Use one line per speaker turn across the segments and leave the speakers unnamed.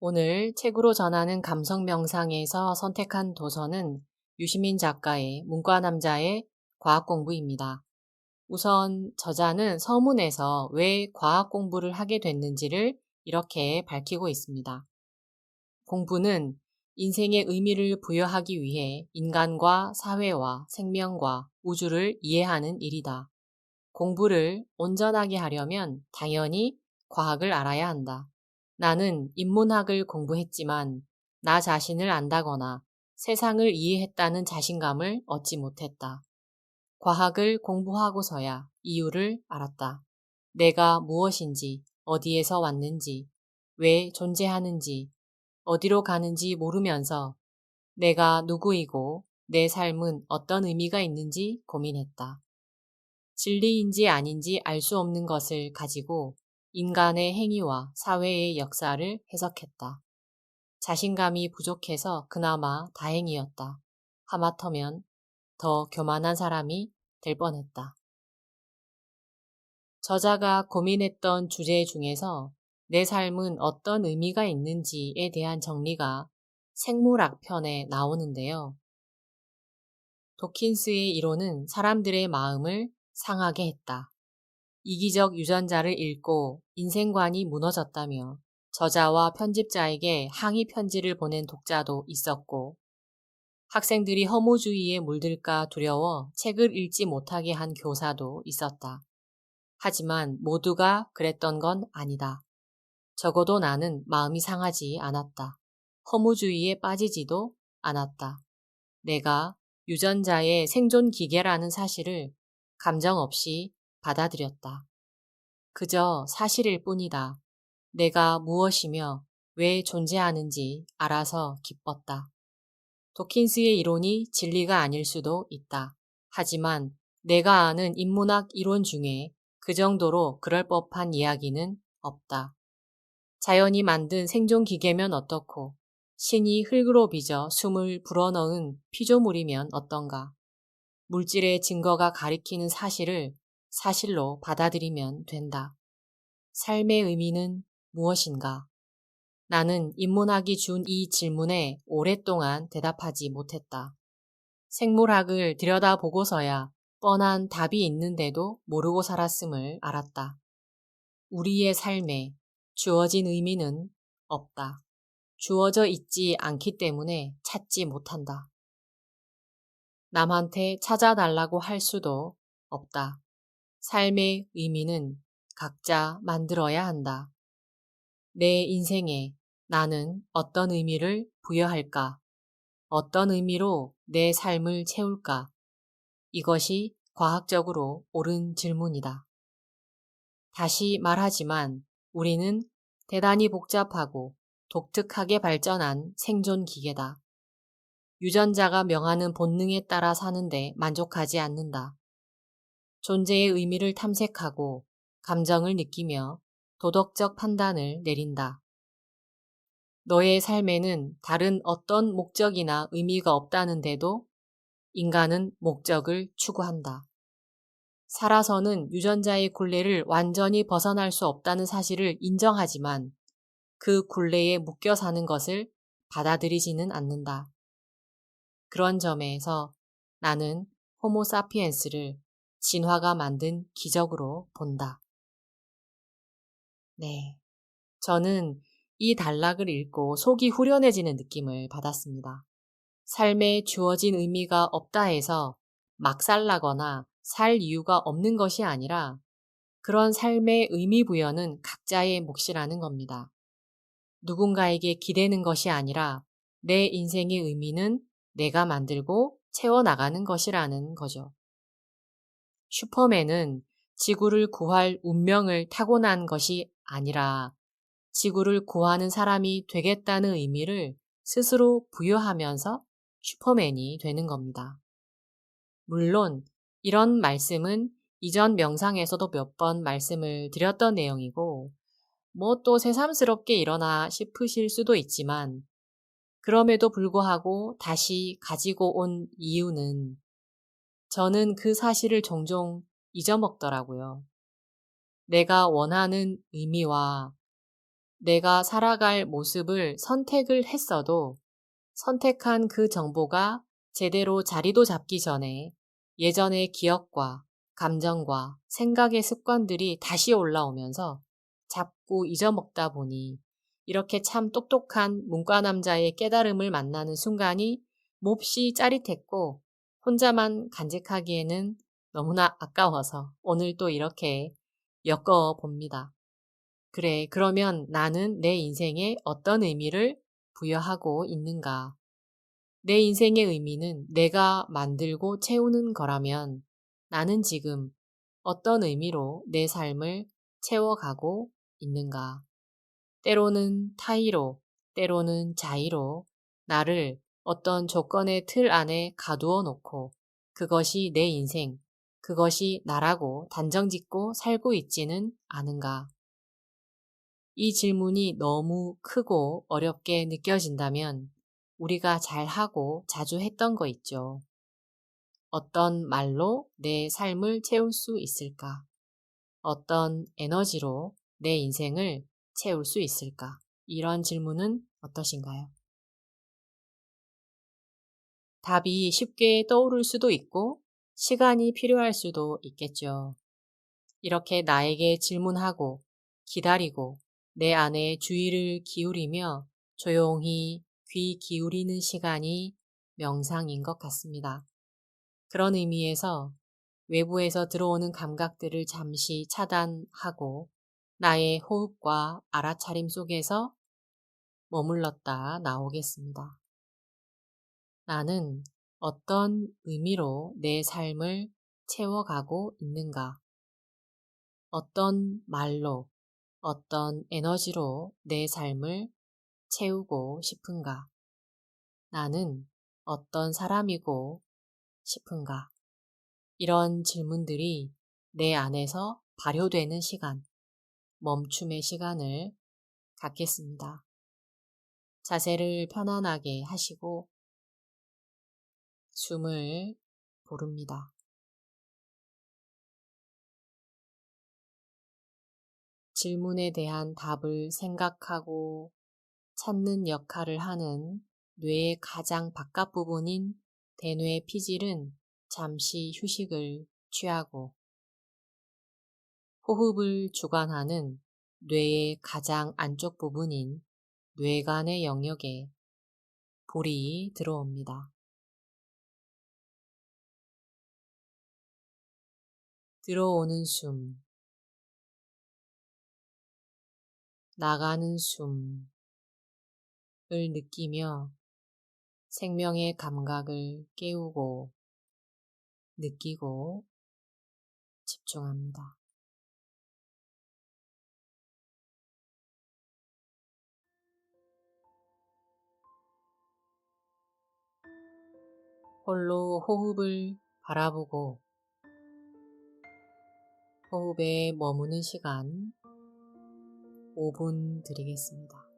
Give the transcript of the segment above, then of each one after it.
오늘 책으로 전하는 감성 명상에서 선택한 도서는 유시민 작가의 문과남자의 과학 공부입니다. 우선 저자는 서문에서 왜 과학 공부를 하게 됐는지를 이렇게 밝히고 있습니다. 공부는 인생의 의미를 부여하기 위해 인간과 사회와 생명과 우주를 이해하는 일이다. 공부를 온전하게 하려면 당연히 과학을 알아야 한다. 나는 인문학을 공부했지만 나 자신을 안다거나 세상을 이해했다는 자신감을 얻지 못했다. 과학을 공부하고서야 이유를 알았다. 내가 무엇인지, 어디에서 왔는지, 왜 존재하는지, 어디로 가는지 모르면서 내가 누구이고 내 삶은 어떤 의미가 있는지 고민했다. 진리인지 아닌지 알 수 없는 것을 가지고 인간의 행위와 사회의 역사를 해석했다. 자신감이 부족해서 그나마 다행이었다. 하마터면 더 교만한 사람이 될 뻔했다. 저자가 고민했던 주제 중에서 내 삶은 어떤 의미가 있는지에 대한 정리가 생물학 편에 나오는데요. 도킨스의 이론은 사람들의 마음을 상하게 했다. 이기적 유전자를 읽고 인생관이 무너졌다며 저자와 편집자에게 항의 편지를 보낸 독자도 있었고, 학생들이 허무주의에 물들까 두려워 책을 읽지 못하게 한 교사도 있었다. 하지만 모두가 그랬던 건 아니다. 적어도 나는 마음이 상하지 않았다. 허무주의에 빠지지도 않았다. 내가 유전자의 생존 기계라는 사실을 감정 없이 받아들였다. 그저 사실일 뿐이다. 내가 무엇이며 왜 존재하는지 알아서 기뻤다. 도킨스의 이론이 진리가 아닐 수도 있다. 하지만 내가 아는 인문학 이론 중에 그 정도로 그럴 법한 이야기는 없다. 자연이 만든 생존 기계면 어떻고 신이 흙으로 빚어 숨을 불어넣은 피조물이면 어떤가. 물질의 증거가 가리키는 사실을 사실로 받아들이면 된다. 삶의 의미는 무엇인가? 나는 인문학이 준 이 질문에 오랫동안 대답하지 못했다. 생물학을 들여다보고서야 뻔한 답이 있는데도 모르고 살았음을 알았다. 우리의 삶에 주어진 의미는 없다. 주어져 있지 않기 때문에 찾지 못한다. 남한테 찾아달라고 할 수도 없다. 삶의 의미는 각자 만들어야 한다. 내 인생에 나는 어떤 의미를 부여할까? 어떤 의미로 내 삶을 채울까? 이것이 과학적으로 옳은 질문이다. 다시 말하지만 우리는 대단히 복잡하고 독특하게 발전한 생존 기계다. 유전자가 명하는 본능에 따라 사는데 만족하지 않는다. 존재의 의미를 탐색하고 감정을 느끼며 도덕적 판단을 내린다. 너의 삶에는 다른 어떤 목적이나 의미가 없다는데도 인간은 목적을 추구한다. 살아서는 유전자의 굴레를 완전히 벗어날 수 없다는 사실을 인정하지만 그 굴레에 묶여 사는 것을 받아들이지는 않는다. 그런 점에서 나는 호모사피엔스를 진화가 만든 기적으로 본다. 네. 저는 이 단락을 읽고 속이 후련해지는 느낌을 받았습니다. 삶에 주어진 의미가 없다 해서 막 살라거나 살 이유가 없는 것이 아니라 그런 삶의 의미 부여는 각자의 몫이라는 겁니다. 누군가에게 기대는 것이 아니라 내 인생의 의미는 내가 만들고 채워나가는 것이라는 거죠. 슈퍼맨은 지구를 구할 운명을 타고난 것이 아니라 지구를 구하는 사람이 되겠다는 의미를 스스로 부여하면서 슈퍼맨이 되는 겁니다. 물론 이런 말씀은 이전 명상에서도 몇 번 말씀을 드렸던 내용이고 뭐 또 새삼스럽게 일어나 싶으실 수도 있지만 그럼에도 불구하고 다시 가지고 온 이유는 저는 그 사실을 종종 잊어먹더라고요. 내가 원하는 의미와 내가 살아갈 모습을 선택을 했어도 선택한 그 정보가 제대로 자리도 잡기 전에 예전의 기억과 감정과 생각의 습관들이 다시 올라오면서 자꾸 잊어먹다 보니 이렇게 참 똑똑한 문과 남자의 깨달음을 만나는 순간이 몹시 짜릿했고 혼자만 간직하기에는 너무나 아까워서 오늘 또 이렇게 엮어 봅니다. 그래, 그러면 나는 내 인생에 어떤 의미를 부여하고 있는가? 내 인생의 의미는 내가 만들고 채우는 거라면 나는 지금 어떤 의미로 내 삶을 채워가고 있는가? 때로는 타의로, 때로는 자의로 나를 어떤 조건의 틀 안에 가두어 놓고 그것이 내 인생, 그것이 나라고 단정 짓고 살고 있지는 않은가? 이 질문이 너무 크고 어렵게 느껴진다면 우리가 잘하고 자주 했던 거 있죠. 어떤 말로 내 삶을 채울 수 있을까? 어떤 에너지로 내 인생을 채울 수 있을까? 이런 질문은 어떠신가요? 답이 쉽게 떠오를 수도 있고 시간이 필요할 수도 있겠죠. 이렇게 나에게 질문하고 기다리고 내 안에 주의를 기울이며 조용히 귀 기울이는 시간이 명상인 것 같습니다. 그런 의미에서 외부에서 들어오는 감각들을 잠시 차단하고 나의 호흡과 알아차림 속에서 머물렀다 나오겠습니다. 나는 어떤 의미로 내 삶을 채워가고 있는가? 어떤 말로, 어떤 에너지로 내 삶을 채우고 싶은가? 나는 어떤 사람이고 싶은가? 이런 질문들이 내 안에서 발효되는 시간, 멈춤의 시간을 갖겠습니다. 자세를 편안하게 하시고 숨을 고릅니다. 질문에 대한 답을 생각하고 찾는 역할을 하는 뇌의 가장 바깥 부분인 대뇌 피질은 잠시 휴식을 취하고 호흡을 주관하는 뇌의 가장 안쪽 부분인 뇌간의 영역에 불이 들어옵니다. 들어오는 숨, 나가는 숨을 느끼며 생명의 감각을 깨우고 느끼고 집중합니다. 홀로 호흡을 바라보고 호흡에 머무는 시간 5분 드리겠습니다.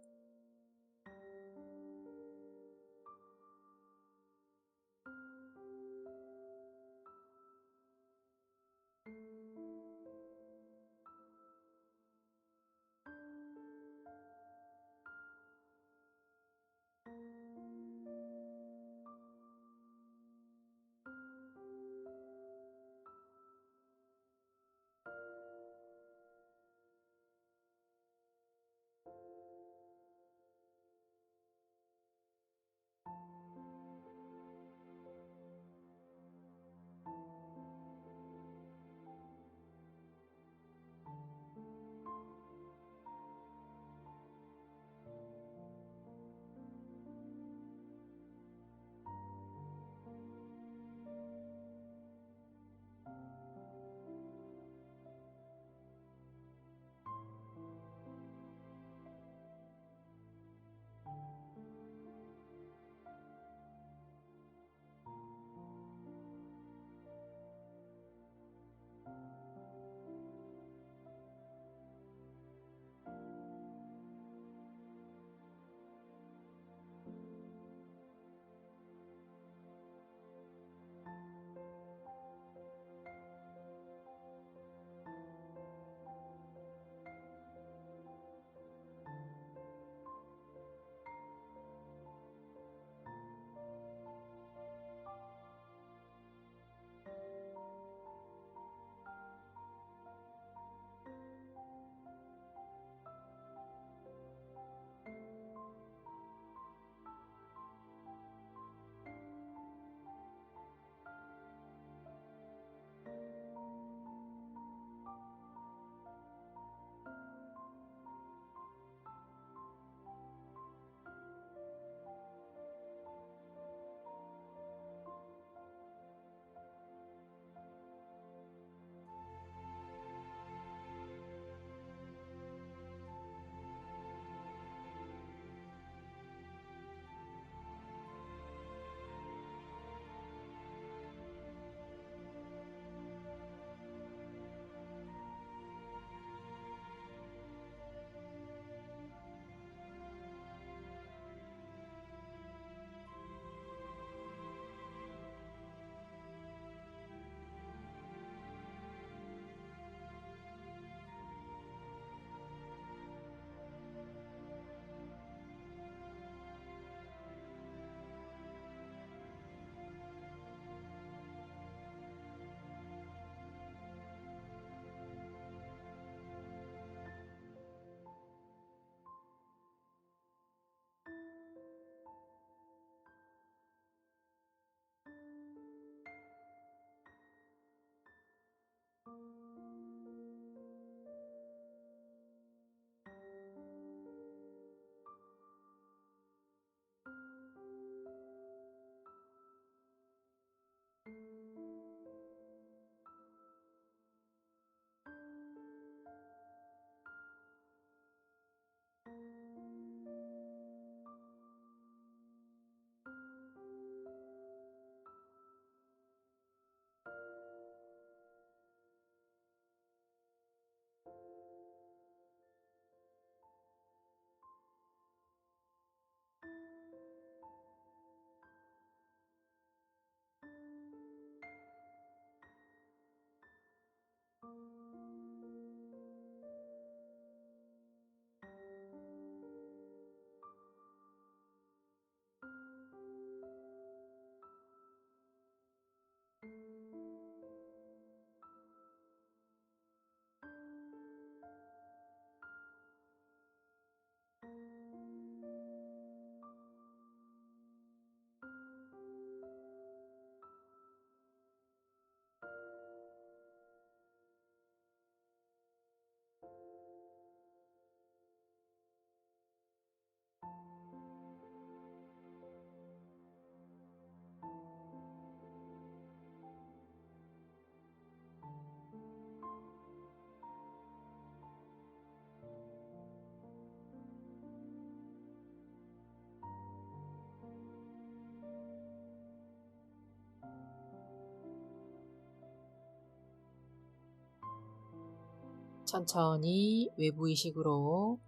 천천히 외부 의식으로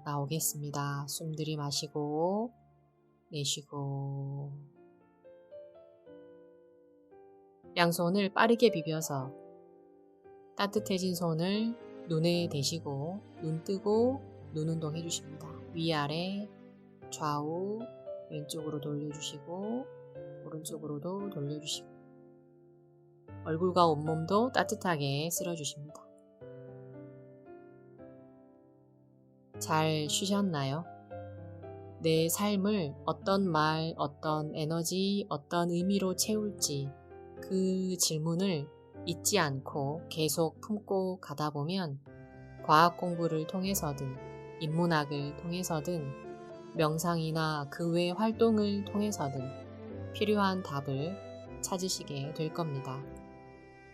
나오겠습니다. 숨 들이마시고 내쉬고. 양손을 빠르게 비벼서 따뜻해진 손을 눈에 대시고 눈 뜨고 눈 운동 해주십니다. 위아래 좌우 왼쪽으로 돌려주시고 오른쪽으로도 돌려주시고 얼굴과 온몸도 따뜻하게 쓸어주십니다. 잘 쉬셨나요? 내 삶을 어떤 말, 어떤 에너지, 어떤 의미로 채울지 그 질문을 잊지 않고 계속 품고 가다 보면 과학 공부를 통해서든 인문학을 통해서든 명상이나 그 외 활동을 통해서든 필요한 답을 찾으시게 될 겁니다.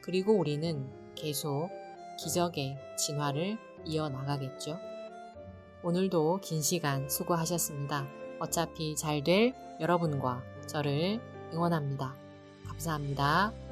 그리고 우리는 계속 기적의 진화를 이어나가겠죠. 오늘도 긴 시간 수고하셨습니다. 어차피 잘 될 여러분과 저를 응원합니다. 감사합니다.